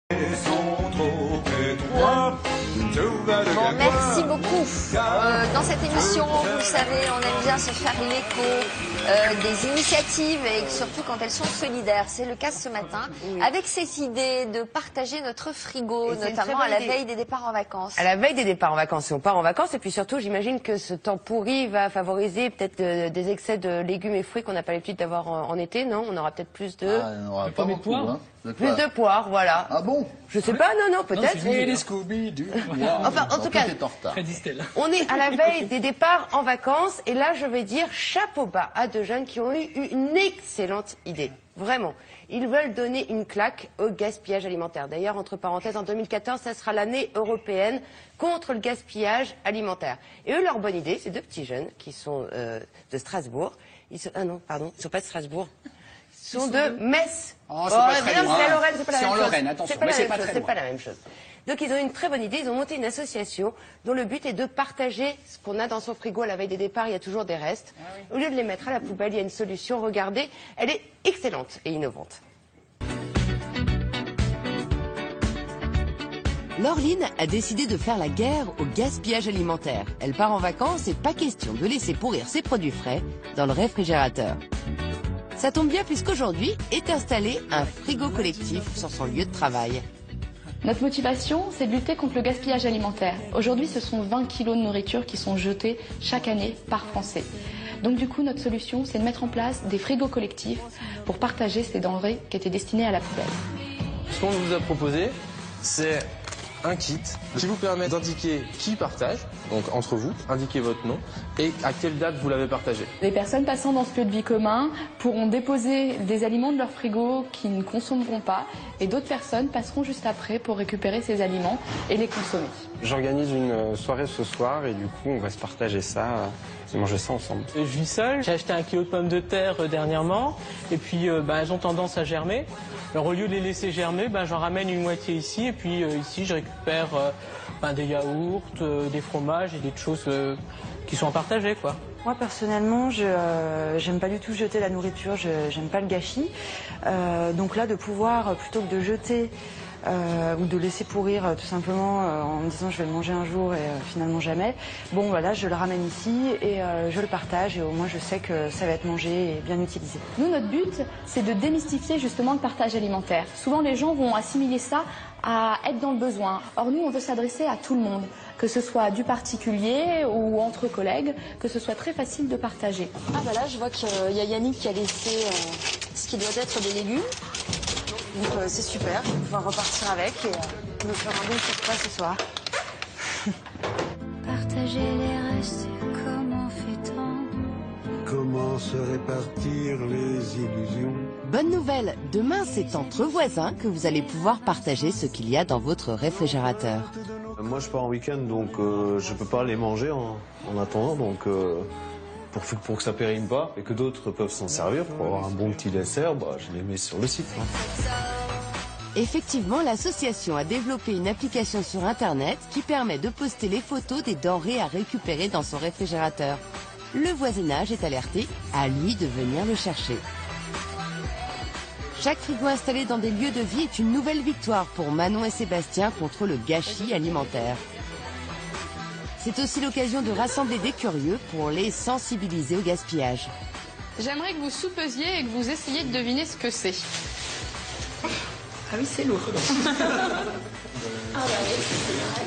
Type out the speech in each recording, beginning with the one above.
Bon, merci beaucoup. Dans cette émission, vous le savez, on aime bien se faire l'écho des initiatives et surtout quand elles sont solidaires. C'est le cas ce matin avec cette idée de partager notre frigo, notamment à la veille des départs en vacances. À la veille des départs en vacances, on part en vacances et puis surtout, j'imagine que ce temps pourri va favoriser peut-être des excès de légumes et fruits qu'on n'a pas l'habitude d'avoir en été, non? On aura peut-être plus de... on n'aura pas beaucoup, hein. Plus de poires, voilà. Ah bon? Je sais pas, non, peut-être. Oui, les Scooby-Doo. Enfin, en tout cas, on est à la veille des départs en vacances et là, je vais dire chapeau bas à deux jeunes qui ont eu une excellente idée. Vraiment. Ils veulent donner une claque au gaspillage alimentaire. D'ailleurs, entre parenthèses, en 2014, ça sera l'année européenne contre le gaspillage alimentaire. Et eux, leur bonne idée, c'est deux petits jeunes qui sont de Strasbourg. Ah non, pardon, ils ne sont pas de Strasbourg. Ils sont de Metz. Oh, c'est pas très loin. C'est à Lorraine, c'est pas la même chose. C'est en Lorraine, attention, mais c'est pas très loin. C'est pas la même chose. Donc ils ont une très bonne idée, ils ont monté une association dont le but est de partager ce qu'on a dans son frigo à la veille des départs, il y a toujours des restes. Au lieu de les mettre à la poubelle, il y a une solution, regardez, elle est excellente et innovante. Laureline a décidé de faire la guerre au gaspillage alimentaire. Elle part en vacances et pas question de laisser pourrir ses produits frais dans le réfrigérateur. Ça tombe bien puisqu'aujourd'hui est installé un frigo collectif sur son lieu de travail. Notre motivation, c'est de lutter contre le gaspillage alimentaire. Aujourd'hui, ce sont 20 kilos de nourriture qui sont jetés chaque année par Français. Donc du coup, notre solution, c'est de mettre en place des frigos collectifs pour partager ces denrées qui étaient destinées à la poubelle. Ce qu'on vous a proposé, c'est un kit qui vous permet d'indiquer qui partage, donc entre vous, indiquez votre nom et à quelle date vous l'avez partagé. Les personnes passant dans ce lieu de vie commun pourront déposer des aliments de leur frigo qu'ils ne consommeront pas et d'autres personnes passeront juste après pour récupérer ces aliments et les consommer. J'organise une soirée ce soir et du coup on va se partager ça et manger ça ensemble. Je vis seul, j'ai acheté 1 kilo de pommes de terre dernièrement et puis elles ont tendance à germer. Alors au lieu de les laisser germer, j'en ramène une moitié ici et puis ici je récupère des yaourts, des fromages et des choses qui sont à partager, quoi. Moi personnellement, j'aime pas du tout jeter la nourriture, j'aime pas le gâchis. Donc là, de pouvoir, plutôt que de jeter ou de laisser pourrir tout simplement en me disant je vais le manger un jour et finalement jamais, bon voilà, je le ramène ici et je le partage et au moins je sais que ça va être mangé et bien utilisé. Nous, notre but, c'est de démystifier justement le partage alimentaire. Souvent, les gens vont assimiler ça à être dans le besoin. Or, nous, on veut s'adresser à tout le monde, que ce soit du particulier ou entre collègues, que ce soit très facile de partager. Ah bah là, je vois qu'il y a Yannick qui a laissé ce qui doit être des légumes. Donc c'est super, je vais pouvoir repartir avec et me faire un bon petit repas ce soir. Partager les restes, comment fait-on? Comment se répartir les illusions? Bonne nouvelle, demain c'est entre voisins que vous allez pouvoir partager ce qu'il y a dans votre réfrigérateur. Moi je pars en week-end donc je peux pas les manger en attendant donc pour que ça périme pas et que d'autres peuvent s'en servir pour avoir un bon petit dessert, je les mets sur le site. Effectivement, l'association a développé une application sur Internet qui permet de poster les photos des denrées à récupérer dans son réfrigérateur. Le voisinage est alerté, à lui de venir le chercher. Chaque frigo installé dans des lieux de vie est une nouvelle victoire pour Manon et Sébastien contre le gâchis alimentaire. C'est aussi l'occasion de rassembler des curieux pour les sensibiliser au gaspillage. J'aimerais que vous soupesiez et que vous essayiez de deviner ce que c'est. Ah oui, c'est lourd.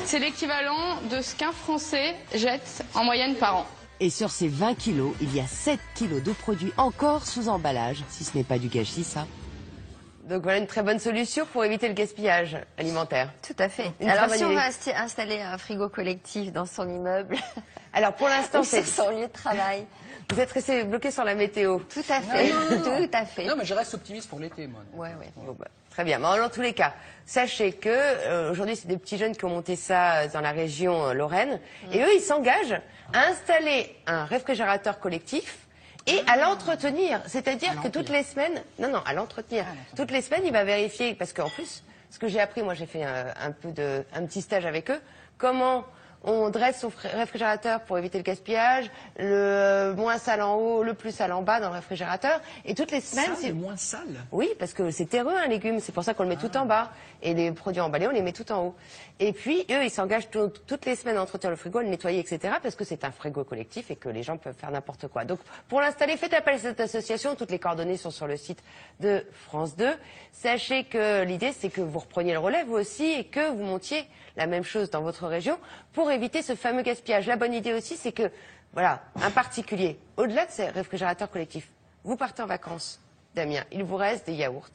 C'est l'équivalent de ce qu'un Français jette en moyenne par an. Et sur ces 20 kilos, il y a 7 kilos de produits encore sous emballage, si ce n'est pas du gâchis, ça. Donc voilà une très bonne solution pour éviter le gaspillage alimentaire. Tout à fait. Alors si on va installer un frigo collectif dans son immeuble, alors pour l'instant c'est son lieu de travail. Vous êtes resté bloqué sur la météo. Tout à fait. Tout à fait. Non mais je reste optimiste pour l'été, moi. Ouais. Bon, très bien. Mais dans tous les cas, sachez que aujourd'hui c'est des petits jeunes qui ont monté ça dans la région Lorraine et eux ils s'engagent à installer un réfrigérateur collectif. Et à l'entretenir, c'est-à-dire que toutes les semaines, à l'entretenir. Toutes les semaines, il va vérifier, parce qu'en plus, ce que j'ai appris, moi j'ai fait un petit stage avec eux, comment On dresse son réfrigérateur pour éviter le gaspillage, le moins sale en haut, le plus sale en bas dans le réfrigérateur. Et toutes les semaines... C'est moins sale? Oui, parce que c'est terreux un légume, c'est pour ça qu'on le met tout en bas. Et les produits emballés, on les met tout en haut. Et puis, eux, ils s'engagent toutes les semaines à entretenir le frigo, à le nettoyer, etc. parce que c'est un frigo collectif et que les gens peuvent faire n'importe quoi. Donc, pour l'installer, faites appel à cette association. Toutes les coordonnées sont sur le site de France 2. Sachez que l'idée, c'est que vous repreniez le relais, vous aussi, et que vous montiez la même chose dans votre région pour éviter ce fameux gaspillage. La bonne idée aussi, c'est que, voilà, un particulier, au-delà de ces réfrigérateurs collectifs, vous partez en vacances, Damien, il vous reste des yaourts,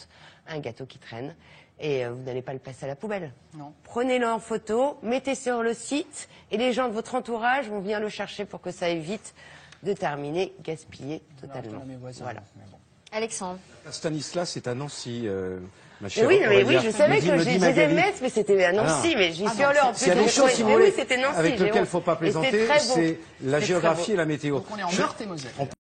un gâteau qui traîne, et vous n'allez pas le passer à la poubelle. Non. Prenez-le en photo, mettez sur le site, et les gens de votre entourage vont venir le chercher pour que ça évite de terminer gaspillé totalement. Voilà. Alexandre. Stanislas, c'est à Nancy. Oui, je savais que je disais Metz, mais c'était à Nancy, mais j'y suis allée en plus. S'il y a des choses, si vous voulez, c'était Nancy, avec lesquelles il ne faut pas plaisanter, c'est la géographie et la météo. Donc on est en Meurthe-et-Moselle.